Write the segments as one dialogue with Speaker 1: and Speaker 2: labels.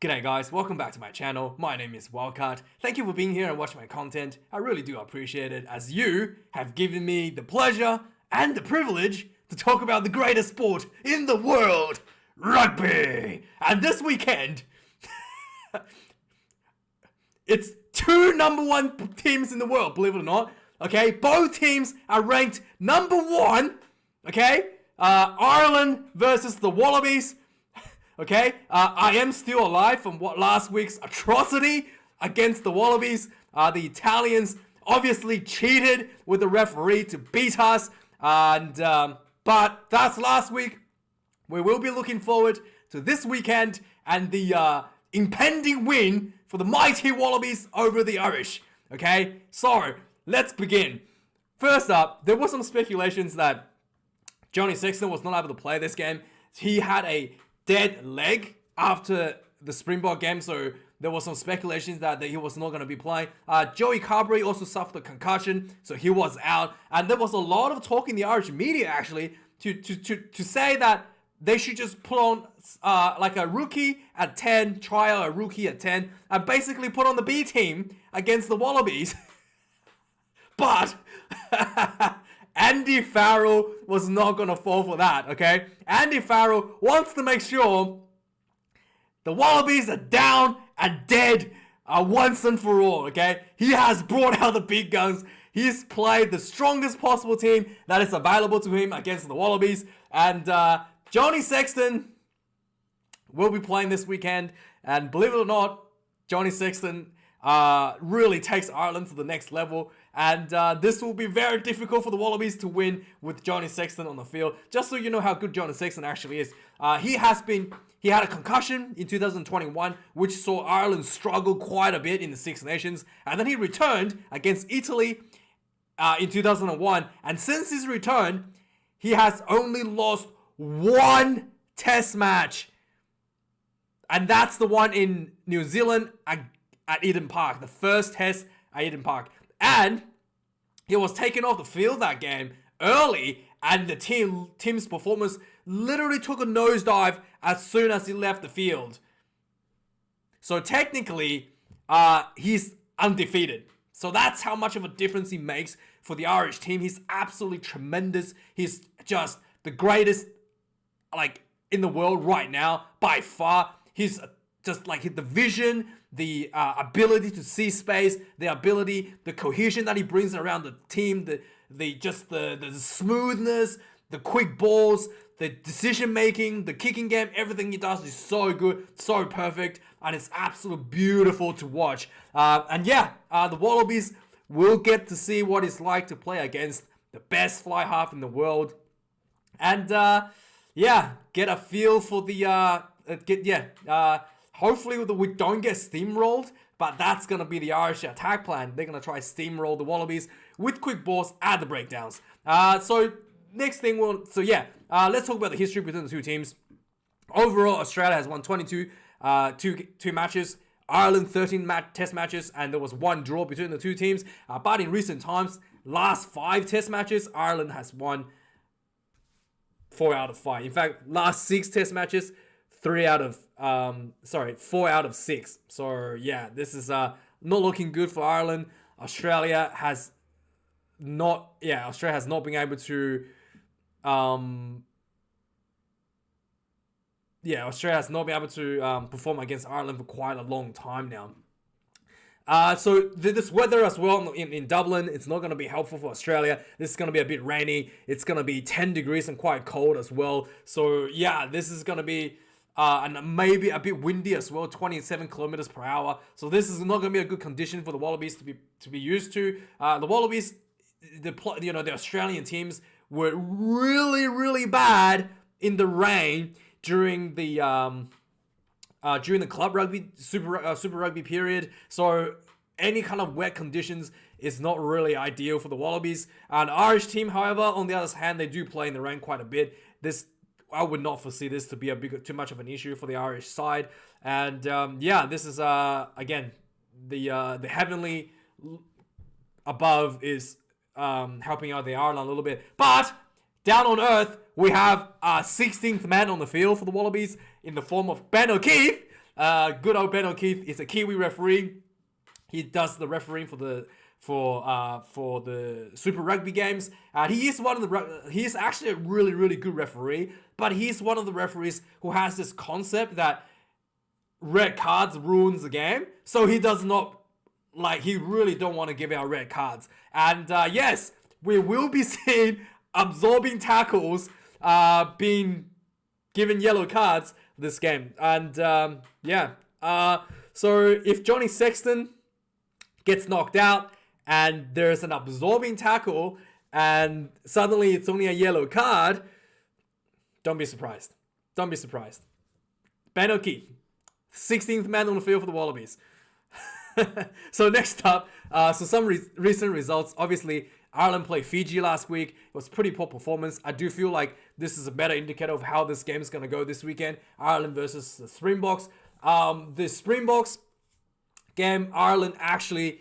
Speaker 1: G'day guys, welcome back to my channel. My name is Wildkard. Thank you for being here and watching my content. I really do appreciate it, as you have given me the pleasure and the privilege to talk about the greatest sport in the world, rugby. And this weekend, it's two number one teams in the world, believe it or not. Okay, both teams are ranked number one. Okay, Ireland versus the Wallabies. Okay, I am still alive from what last week's atrocity against the Wallabies. The Italians obviously cheated with the referee to beat us, and but that's last week. We will be looking forward to this weekend and the impending win for the mighty Wallabies over the Irish. Okay, so let's begin. First up, there was some speculations that Johnny Sexton was not able to play this game. He had a dead leg after the Springbok game, so there was some speculations that he was not going to be playing. Joey Carberry also suffered a concussion, so he was out. And there was a lot of talk in the Irish media actually to say that they should just put on like a rookie at 10, try out a rookie at 10, and basically put on the B team against the Wallabies. But Andy Farrell was not going to fall for that, okay? Andy Farrell wants to make sure the Wallabies are down and dead once and for all, okay? He has brought out the big guns. He's played the strongest possible team that is available to him against the Wallabies. And Johnny Sexton will be playing this weekend. And believe it or not, Johnny Sexton really takes Ireland to the next level. And this will be very difficult for the Wallabies to win with Johnny Sexton on the field. Just so you know how good Johnny Sexton actually is. He had a concussion in 2021, which saw Ireland struggle quite a bit in the Six Nations. And then he returned against Italy in 2001. And since his return, he has only lost one test match. And that's the one in New Zealand at Eden Park. The first test at Eden Park. And he was taken off the field that game early, and the team's performance literally took a nosedive as soon as he left the field. So technically, he's undefeated. So that's how much of a difference he makes for the Irish team. He's absolutely tremendous. He's just the greatest, like, in the world right now, by far. He's just like the vision, the ability to see space, the cohesion that he brings around the team, the smoothness, the quick balls, the decision making, the kicking game, everything he does is so good, so perfect, and it's absolutely beautiful to watch. The Wallabies will get to see what it's like to play against the best fly half in the world, and get a feel for the hopefully we don't get steamrolled, but that's going to be the Irish attack plan. They're going to try steamroll the Wallabies with quick balls at the breakdowns. So next thing, let's talk about the history between the two teams. Overall, Australia has won 22 two matches. Ireland 13 test matches, and there was one draw between the two teams. But in recent times, last 5 test matches, Ireland has won 4 out of 5. In fact, last 6 test matches, 4 out of 6. So yeah, this is not looking good for Ireland. Australia has not been able to perform against Ireland for quite a long time now. So this weather as well in Dublin, it's not going to be helpful for Australia. This is going to be a bit rainy. It's going to be 10 degrees and quite cold as well. So yeah, this is going to be and maybe a bit windy as well, 27 kilometers per hour. So this is not going to be a good condition for the Wallabies to be used to. The Wallabies, the Australian teams were really, really bad in the rain during the club rugby, super rugby period. So any kind of wet conditions is not really ideal for the Wallabies. And Irish team, however, on the other hand, they do play in the rain quite a bit. I would not foresee this to be too much of an issue for the Irish side. And this is again the heavenly above is helping out the Ireland a little bit. But down on earth, we have our 16th man on the field for the Wallabies in the form of Ben O'Keefe. Good old Ben O'Keefe is a Kiwi referee. He does the refereeing for the Super Rugby games. He is actually a really, really good referee, but he's one of the referees who has this concept that red cards ruins the game. So he does not, he really don't want to give out red cards. And yes, we will be seeing absorbing tackles being given yellow cards this game. And so if Johnny Sexton gets knocked out and there's an absorbing tackle and suddenly it's only a yellow card, don't be surprised. Don't be surprised. Ben O'Keefe, 16th man on the field for the Wallabies. So next up, some recent results. Obviously, Ireland played Fiji last week. It was pretty poor performance. I do feel like this is a better indicator of how this game is going to go this weekend. Ireland versus the Springboks. The Springboks game, Ireland actually...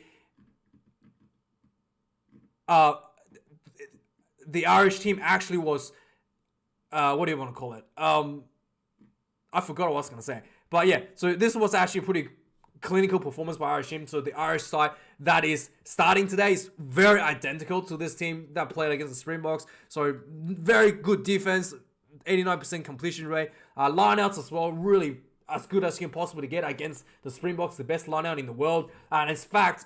Speaker 1: the Irish team actually was... what do you want to call it? I forgot what I was going to say. But yeah, so this was actually a pretty clinical performance by Irish team. So the Irish side that is starting today is very identical to this team that played against the Springboks. So very good defense, 89% completion rate. Lineouts as well, really as good as you can possibly get against the Springboks, the best lineout in the world. And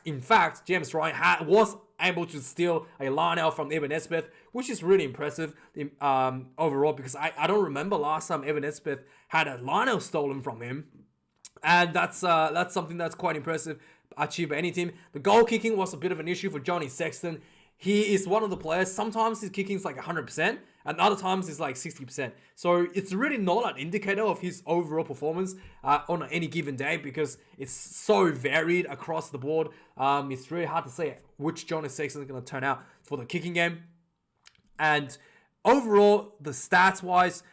Speaker 1: in fact, James Ryan was able to steal a lineout from Evan Nesbitt, which is really impressive overall, because I don't remember last time Evan Nesbitt had a lineout stolen from him. And that's something that's quite impressive, achieved by any team. The goal kicking was a bit of an issue for Johnny Sexton. He is one of the players, sometimes his kicking is like 100%, and other times it's like 60%. So it's really not an indicator of his overall performance on any given day, because it's so varied across the board. It's really hard to say which Johnny Sexton is going to turn out for the kicking game. And overall, the stats-wise,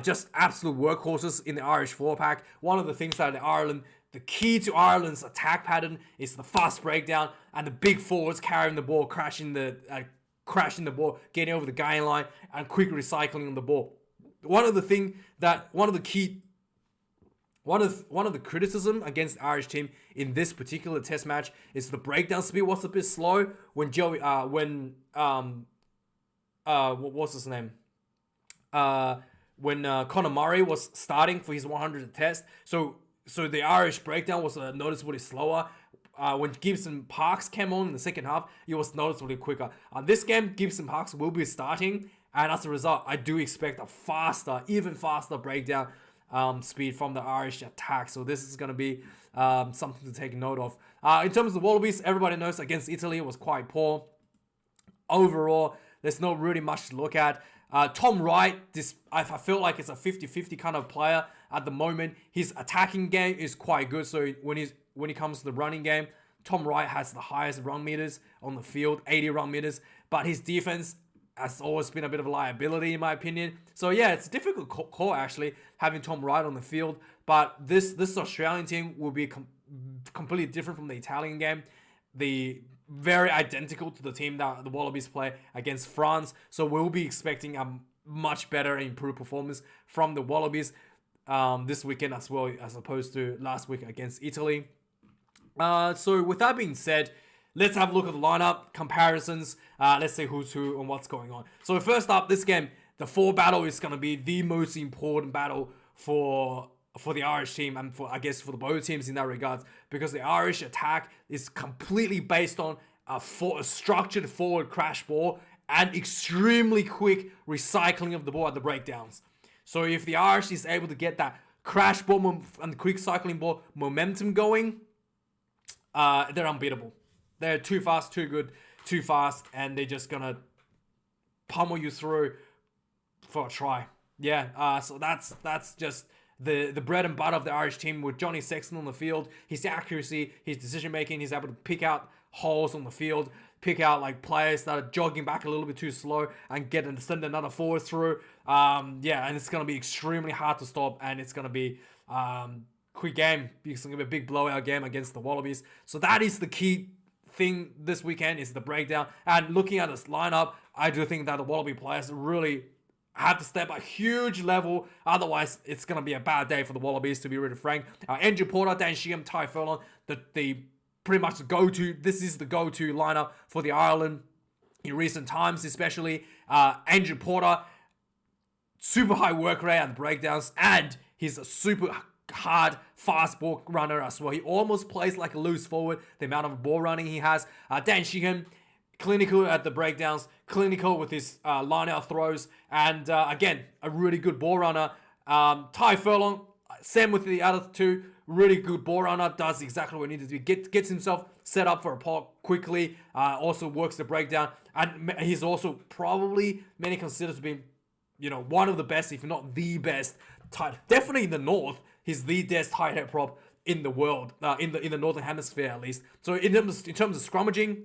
Speaker 1: just absolute workhorses in the Irish four-pack. One of the things that the key to Ireland's attack pattern is the fast breakdown and the big forwards carrying the ball, crashing the ball, getting over the gain line, and quick recycling on the ball. One of the criticism against the Irish team in this particular test match is the breakdown speed was a bit slow when what's his name? When Conor Murray was starting for his 100th test. So the Irish breakdown was noticeably slower. When Gibson Parks came on in the second half, it was noticeably quicker. This game, Gibson Parks will be starting, and as a result, I do expect a even faster breakdown speed from the Irish attack. So this is going to be something to take note of. In terms of the Wallabies, everybody knows against Italy it was quite poor. Overall, there's not really much to look at. Tom Wright, I feel like it's a 50-50 kind of player at the moment. His attacking game is quite good. So when it comes to the running game, Tom Wright has the highest run meters on the field, 80 run meters. But his defense has always been a bit of a liability, in my opinion. So yeah, it's a difficult call actually, having Tom Wright on the field. But this Australian team will be completely different from the Italian game. Very identical to the team that the Wallabies play against France. So we'll be expecting a much better and improved performance from the Wallabies this weekend as well, as opposed to last week against Italy. So with that being said, let's have a look at the lineup comparisons. Let's see who's who and what's going on. So first up, this game, the 4 battle is going to be the most important battle for the Irish team, and for the both teams in that regards, because the Irish attack is completely based on a structured forward crash ball and extremely quick recycling of the ball at the breakdowns. So if the Irish is able to get that crash ball and quick cycling ball momentum going, they're unbeatable. They're too fast, too good, too fast, and they're just gonna pummel you through for a try. Yeah, so that's just the bread and butter of the Irish team, with Johnny Sexton on the field. His accuracy, his decision making, he's able to pick out holes on the field, pick out like players that are jogging back a little bit too slow and send another forward through. And it's gonna be extremely hard to stop, and it's gonna be quick game. It's gonna be a big blowout game against the Wallabies. So that is the key thing this weekend, is the breakdown. And looking at this lineup, I do think that the Wallaby players really have to step a huge level. Otherwise, it's going to be a bad day for the Wallabies, to be really frank. Andrew Porter, Dan Sheehan, Ty Furlong, the pretty much the go-to. This is the go-to lineup for the Ireland in recent times, especially. Andrew Porter, super high work rate at the breakdowns, and he's a super hard, fast ball runner as well. He almost plays like a loose forward, the amount of ball running he has. Dan Sheehan, clinical at the breakdowns, clinical with his line-out throws, and again, a really good ball runner. Ty Furlong, same with the other two, really good ball runner, does exactly what he needs to do, gets himself set up for a pot quickly, also works the breakdown, and he's also probably many consider to be, one of the best, if not the best, definitely in the North, he's the best tight head prop in the world, in the Northern Hemisphere at least. So in terms of scrummaging,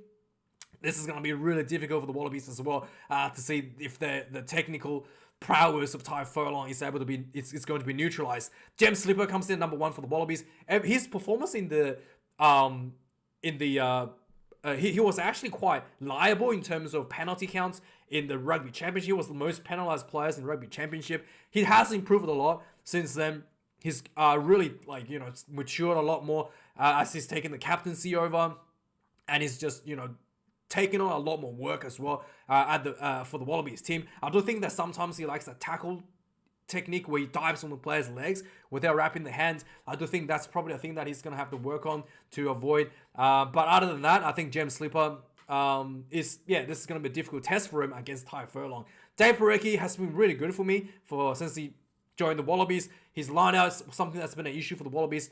Speaker 1: this is going to be really difficult for the Wallabies as well, to see if the technical prowess of Ty Furlong is able to be, it's going to be neutralized. James Slipper comes in number 1 for the Wallabies. His performance he was actually quite liable in terms of penalty counts in the rugby championship. He was the most penalized players in the rugby championship. He has improved a lot since then. He's really matured a lot more as he's taken the captaincy over, and he's just taking on a lot more work as well for the Wallabies team. I do think that sometimes he likes a tackle technique where he dives on the player's legs without wrapping the hands. I do think that's probably a thing that he's going to have to work on to avoid. But other than that, I think James Slipper this is going to be a difficult test for him against Ty Furlong. Dave Parecki has been really good for me since he joined the Wallabies. His line-out is something that's been an issue for the Wallabies.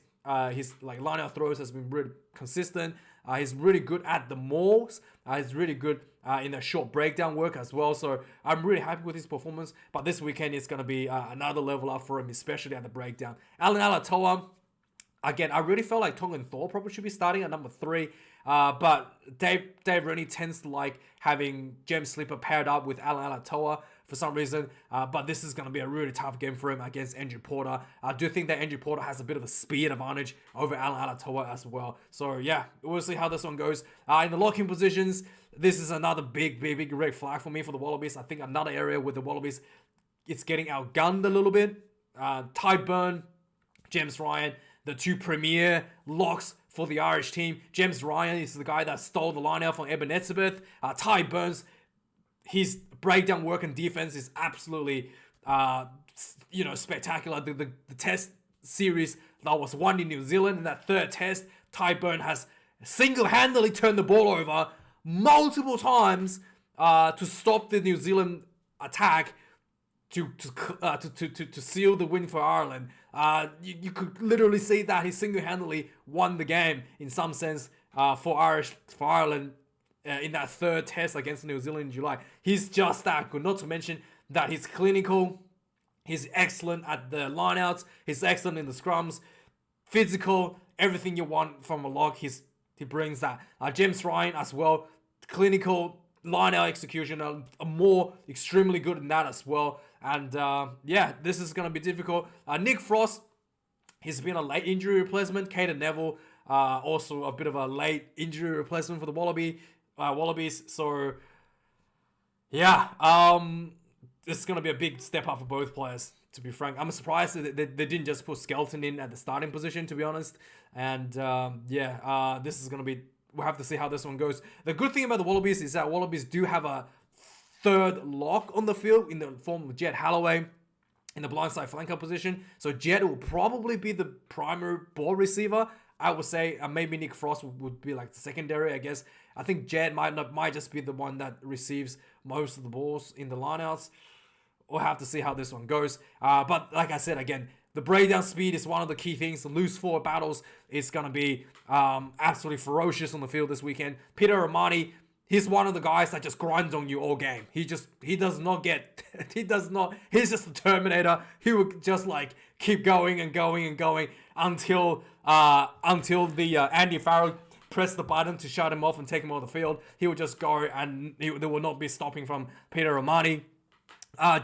Speaker 1: His line-out throws has been really consistent. He's really good at the mauls. He's really good in the short breakdown work as well. So I'm really happy with his performance. But this weekend is going to be another level up for him, especially at the breakdown. Alan Alatoa, again, I really felt like Tongan Thor probably should be starting at number 3. But Dave Rooney tends to like having James Slipper paired up with Alan Alatoa for some reason. But this is going to be a really tough game for him against Andrew Porter. I do think that Andrew Porter has a bit of a speed advantage over Alan Alatoa as well. So yeah, we'll see how this one goes. In the locking positions, this is another big red flag for me for the Wallabies. I think another area where the Wallabies, it's getting outgunned a little bit. Ty Burn, James Ryan, the two premier locks for the Irish team. James Ryan is the guy that stole the line out from Eben Etzebeth. Ty Burns, his breakdown work and defense is absolutely, spectacular. The test series that was won in New Zealand in that third test, Ty Burn has single-handedly turned the ball over multiple times to stop the New Zealand attack to seal the win for Ireland. You could literally see that he single-handedly won the game in some sense for Ireland in that third test against New Zealand in July. He's just that good. Not to mention that he's clinical, he's excellent at the lineouts, he's excellent in the scrums, physical, everything you want from a lock. He brings that. James Ryan as well, clinical, line-out execution, more extremely good in that as well. And this is going to be difficult. Nick Frost, he's been a late injury replacement. Caden Neville, also a bit of a late injury replacement for the Wallabies. So yeah, it's going to be a big step up for both players, to be frank. I'm surprised that they didn't just put Skelton in at the starting position, to be honest. And this is going to be, we'll have to see how this one goes. The good thing about the Wallabies is that Wallabies do have a third lock on the field in the form of Jed Halloway in the blindside flanker position. So Jed will probably be the primary ball receiver. I would say maybe Nick Frost would be like the secondary, I guess. I think Jed might just be the one that receives most of the balls in the lineouts. We'll have to see how this one goes. But like I said, again, the breakdown speed is one of the key things. The loose forward battles is going to be absolutely ferocious on the field this weekend. Peter Romani, he's one of the guys that just grinds on you all game. He's just the Terminator. He would just like keep going and going and going until the Andy Farrell pressed the button to shut him off and take him off the field. He would just go and there will not be stopping from Peter Romani.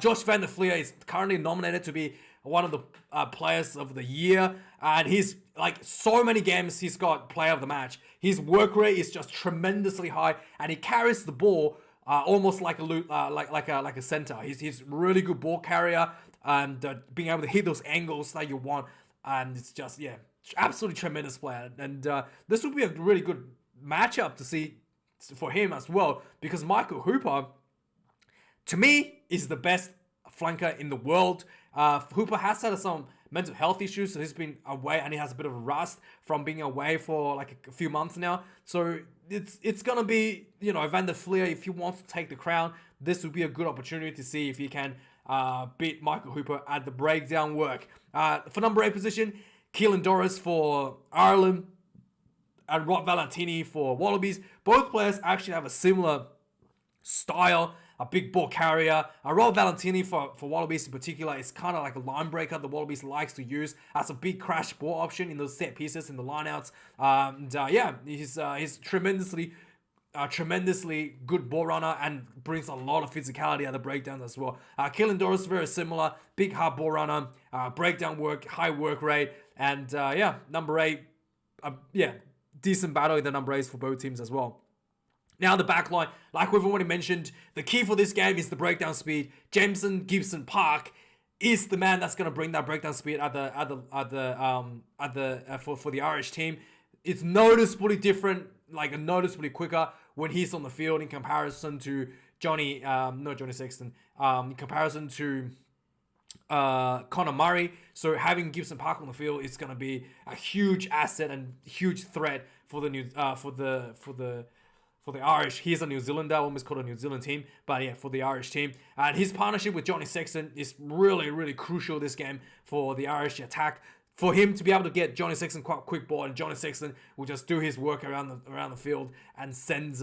Speaker 1: Josh Van der Fleer is currently nominated to be one of the players of the year, and he's like so many games he's got player of the match. His work rate is just tremendously high, and he carries the ball almost like a like a center. He's really good ball carrier and being able to hit those angles that you want, and it's just absolutely tremendous player. And this will be a really good matchup to see for him as well, because Michael Hooper, to me, is the best flanker in the world. Hooper has had some mental health issues, so he's been away and he has a bit of a rust from being away for like a few months now. So it's gonna be, Van der Fleer, if he wants to take the crown, this would be a good opportunity to see if he can beat Michael Hooper at the breakdown work. For number 8 position, Keelan Doris for Ireland and Rob Valentini for Wallabies. Both players actually have a similar style, a big ball carrier. Rob Valentini for Wallabies in particular is kind of like a line breaker the Wallabies likes to use as a big crash ball option in those set pieces in the lineouts. He's tremendously good ball runner and brings a lot of physicality at the breakdowns as well. Keelan Doris, very similar, big hard ball runner, breakdown work, high work rate, and number 8, decent battle in the number 8s for both teams as well. Now the back line, like we've already mentioned, the key for this game is the breakdown speed. Jameson Gibson Park is the man that's going to bring that breakdown speed for the Irish team. It's noticeably different, like noticeably quicker when he's on the field in comparison to Johnny Sexton, in comparison to Connor Murray. So having Gibson Park on the field is going to be a huge asset and huge threat for the Irish. He's a New Zealander, almost called a New Zealand team, but for the Irish team. And his partnership with Johnny Sexton is really, really crucial this game for the Irish attack. For him to be able to get Johnny Sexton quite quick ball, and Johnny Sexton will just do his work around the field and sends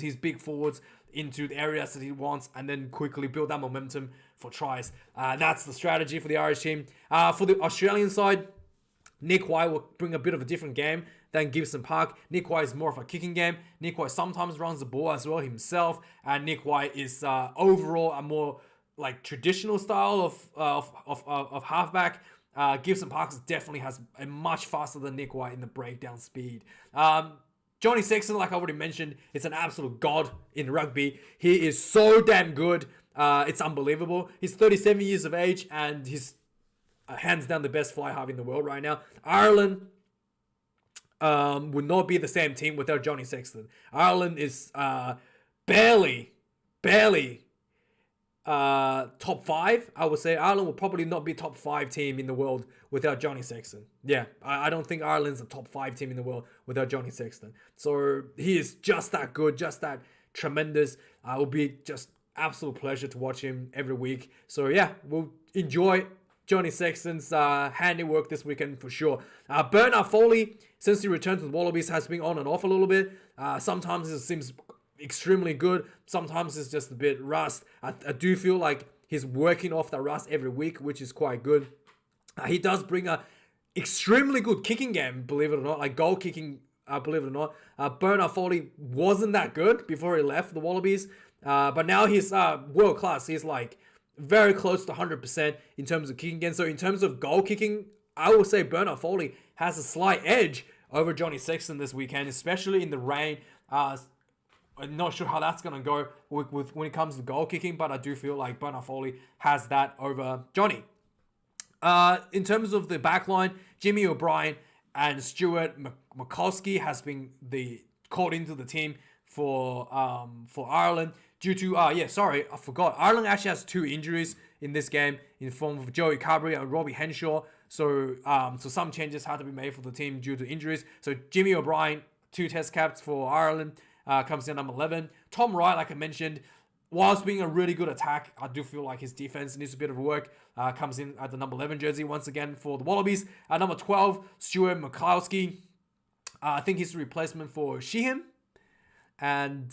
Speaker 1: his big forwards into the areas that he wants, and then quickly build that momentum for tries. That's the strategy for the Irish team. For the Australian side, Nick White will bring a bit of a different game than Gibson Park. Nick White is more of a kicking game. Nick White sometimes runs the ball as well himself, and Nick White is overall a more like traditional style of halfback. Gibson Park definitely has a much faster than Nick White in the breakdown speed. Johnny Sexton, like I already mentioned, is an absolute god in rugby. He is so damn good. It's unbelievable. He's 37 years of age, and he's hands down the best fly half in the world right now. Ireland would not be the same team without Johnny Sexton. Ireland is barely top 5. I would say Ireland will probably not be top 5 team in the world without Johnny Sexton. I don't think Ireland's a top 5 team in the world without Johnny Sexton. So he is just that good, just that tremendous. It will be just absolute pleasure to watch him every week. So we'll enjoy Johnny Sexton's handiwork this weekend for sure. Bernard Foley, since he returned to the Wallabies, has been on and off a little bit. Sometimes it seems extremely good. Sometimes it's just a bit rust. I do feel like he's working off the rust every week, which is quite good. He does bring a extremely good kicking game, believe it or not, like goal kicking, believe it or not. Bernard Foley wasn't that good before he left the Wallabies, but now he's world class. He's like very close to 100% in terms of kicking game. So in terms of goal kicking, I will say Bernard Foley has a slight edge over Johnny Sexton this weekend, especially in the rain. I'm not sure how that's going to go with when it comes to goal kicking, but I do feel like Bernard Foley has that over Johnny. In terms of the back line, Jimmy O'Brien and Stuart Mikulski has been called into the team for Ireland due to I forgot. Ireland actually has 2 injuries in this game in form of Joey Carberry and Robbie Henshaw. So some changes had to be made for the team due to injuries. So Jimmy O'Brien, 2 test caps for Ireland, comes in number 11. Tom Wright, like I mentioned, whilst being a really good attack, I do feel like his defense needs a bit of work. Comes in at the number 11 jersey once again for the Wallabies. At number 12, Stuart Mikulski. I think he's the replacement for Sheehan. And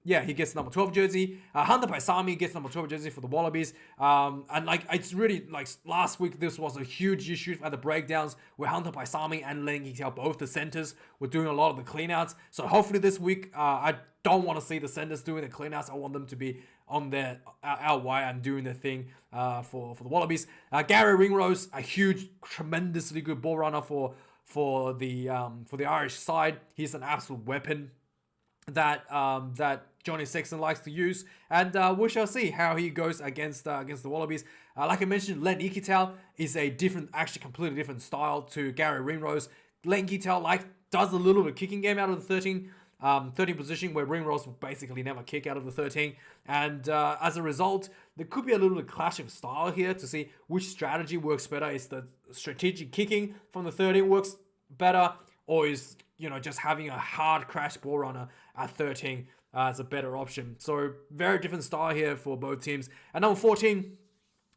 Speaker 1: he gets number 12 jersey. Hunter Paisami gets number 12 jersey for the Wallabies. And it's really last week, this was a huge issue at the breakdowns where Hunter Paisami and Len Gitel, both the centers, were doing a lot of the cleanouts. So hopefully this week, I don't want to see the centers doing the cleanouts. I want them to be on their out wide and doing their thing for the Wallabies. Gary Ringrose, a huge, tremendously good ball runner for the Irish side. He's an absolute weapon. that Johnny Sexton likes to use, and we shall see how he goes against the Wallabies. Like I mentioned, Len Ikitau is a different, actually completely different style to Gary Ringrose. Len Ikitau does a little bit of kicking game out of the 13 position, where Ringrose will basically never kick out of the 13, and as a result, there could be a little bit of clash of style here to see which strategy works better. Is the strategic kicking from the 13 works better, or is just having a hard crash ball runner at 13 is a better option. So very different style here for both teams. At number 14,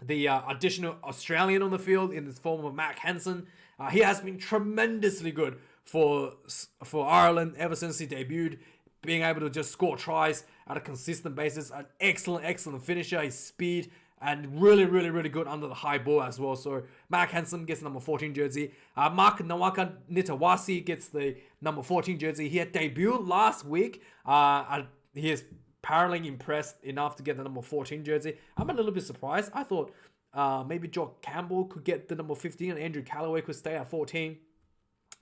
Speaker 1: the additional Australian on the field in the form of Mac Hansen. He has been tremendously good for Ireland ever since he debuted, being able to just score tries at a consistent basis. An excellent finisher. His speed, and really good under the high ball as well. So Mark Hansen gets the number 14 jersey. Mark Nawaka Nitawasi gets the number 14 jersey. He had debuted last week. He is apparently impressed enough to get the number 14 jersey. I'm a little bit surprised. I thought maybe Jock Campbell could get the number 15 and Andrew Callaway could stay at 14.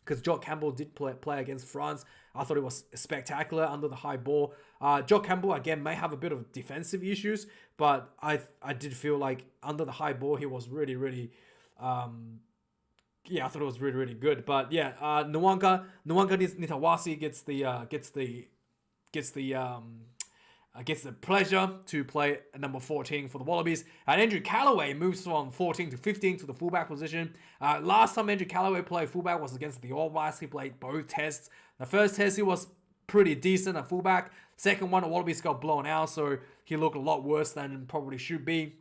Speaker 1: Because Jock Campbell did play against France. I thought it was spectacular under the high ball. Jock Campbell, again, may have a bit of defensive issues, but I did feel like under the high ball, he was really I thought it was really good. But yeah, Nwanga Nitawasi gets the pleasure to play at number 14 for the Wallabies. And Andrew Callaway moves from 14 to 15 to the fullback position. Last time Andrew Callaway played fullback was against the All Blacks. He played both tests. The first test, he was pretty decent at fullback. Second one, the Wallabies got blown out, so he looked a lot worse than probably should be.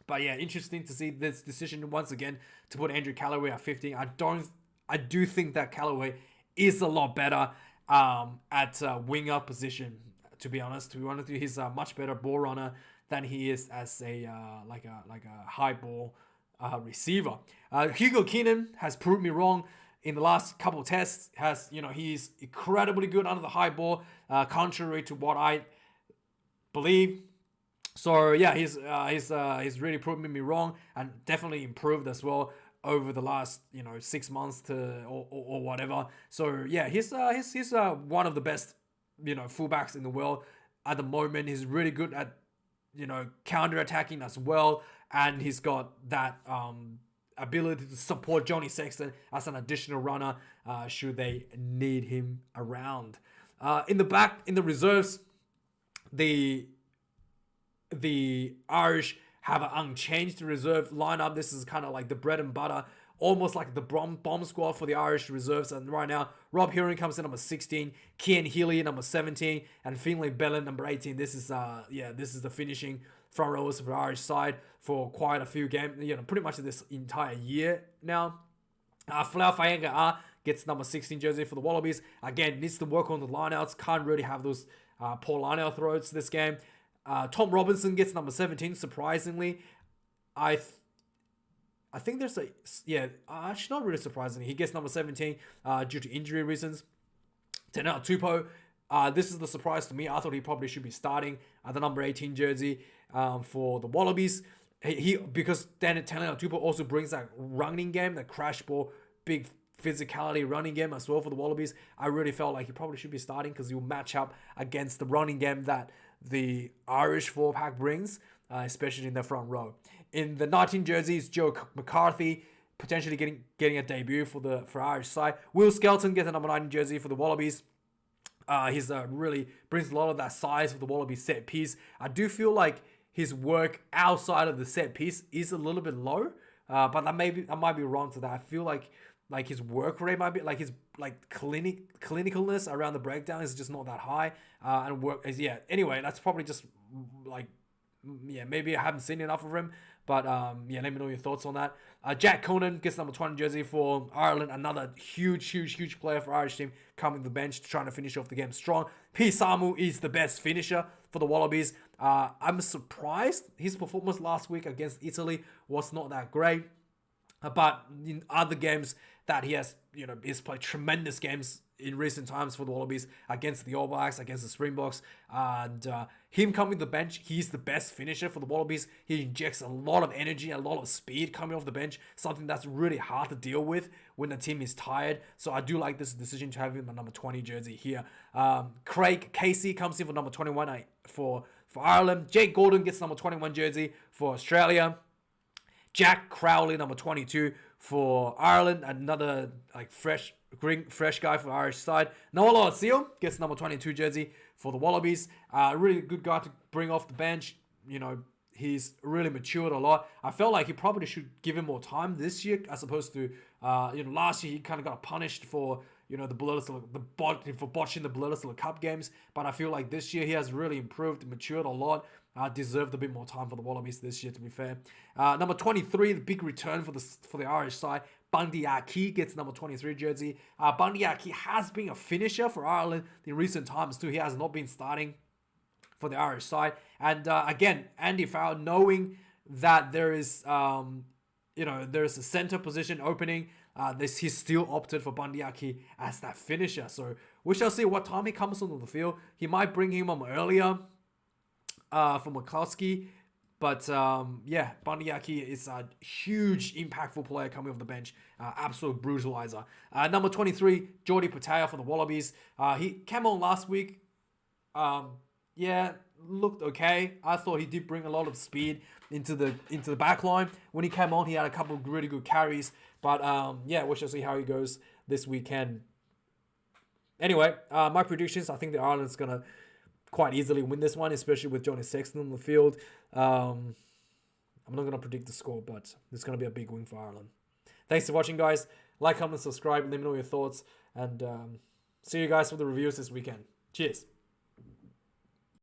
Speaker 1: But yeah, interesting to see this decision once again to put Andrew Callaway at 15. I do think that Callaway is a lot better at winger position. To be honest, he's a much better ball runner than he is as a high ball receiver. Hugo Keenan has proved me wrong in the last couple of tests. He's incredibly good under the high ball, contrary to what I believe. So yeah, he's really proven me wrong, and definitely improved as well over the last 6 months or whatever. So yeah, he's one of the best fullbacks in the world at the moment. He's really good at counter-attacking as well, and he's got that ability to support Johnny Sexton as an additional runner should they need him around. In the reserves, the Irish have an unchanged reserve lineup. This is kind of like the bread and butter, almost like the bomb squad for the Irish reserves. And right now, Rob Heron comes in number 16, Cian Healy number 17, and Finlay Bellin number 18. This is the finishing front rowers for the Irish side for quite a few games, pretty much this entire year now. Folau Fainga'a gets number 16 jersey for the Wallabies. Again, needs to work on the lineouts. Can't really have those poor lineout throws this game. Tom Robinson gets number 17, surprisingly. I think there's actually not really surprisingly. He gets number 17 due to injury reasons. Tenel Tupou, this is the surprise to me. I thought he probably should be starting at the number 18 jersey for the Wallabies. Because Tenel Tupou also brings that running game, that crash ball, big physicality running game as well for the Wallabies. I really felt like he probably should be starting because he'll match up against the running game that the Irish four-pack brings, especially in the front row. In the 19 jerseys, Joe McCarthy potentially getting a debut for Irish side. Will Skelton gets a number 19 jersey for the Wallabies. He's really brings a lot of that size for the Wallabies set piece. I do feel like his work outside of the set piece is a little bit low, but I might be wrong to that. I feel like his work rate might be his clinicalness around the breakdown is just not that high, anyway, that's probably just maybe I haven't seen enough of him, but let me know your thoughts on that. Jack Conan gets number 20 jersey for Ireland, another huge player for Irish team coming to the bench trying to finish off the game strong. P. Samu is the best finisher for the Wallabies. I'm surprised his performance last week against Italy was not that great. But in other games that he has, he's played tremendous games in recent times for the Wallabies against the All Blacks, against the Springboks, and him coming to the bench, he's the best finisher for the Wallabies. He injects a lot of energy, a lot of speed coming off the bench, something that's really hard to deal with when the team is tired. So I do like this decision to have him in the number 20 jersey here. Craig Casey comes in for number 21 for Ireland. Jake Gordon gets number 21 jersey for Australia. Jack Crowley, number 22 for Ireland, another fresh guy for the Irish side. Noah Seal gets number 22 jersey for the Wallabies. Really good guy to bring off the bench. He's really matured a lot. I felt like he probably should give him more time this year as opposed to last year he kind of got punished for for botching the Bledisloe Cup games. But I feel like this year he has really improved, matured a lot. Deserved a bit more time for the Wallabies this year, to be fair. Number 23, the big return for the Irish side. Bundy Aki gets number 23 jersey. Bundy Aki has been a finisher for Ireland in recent times too. He has not been starting for the Irish side. And again, Andy Farrell, knowing that there is there's a center position opening, he's still opted for Bundy Aki as that finisher. So we shall see what time he comes onto the field. He might bring him on earlier for McCluskey. But Bundy Aki is a huge, impactful player coming off the bench. Absolute brutalizer. Number 23, Jordi Pataya for the Wallabies. He came on last week. Looked okay. I thought he did bring a lot of speed into the back line. When he came on, he had a couple of really good carries. But we shall see how he goes this weekend. Anyway, my predictions, I think the Ireland's going to quite easily win this one, especially with Johnny Sexton on the field. I'm not going to predict the score, but it's going to be a big win for Ireland. Thanks for watching, guys. Like, comment, subscribe, let me know your thoughts, and see you guys for the reviews this weekend. Cheers.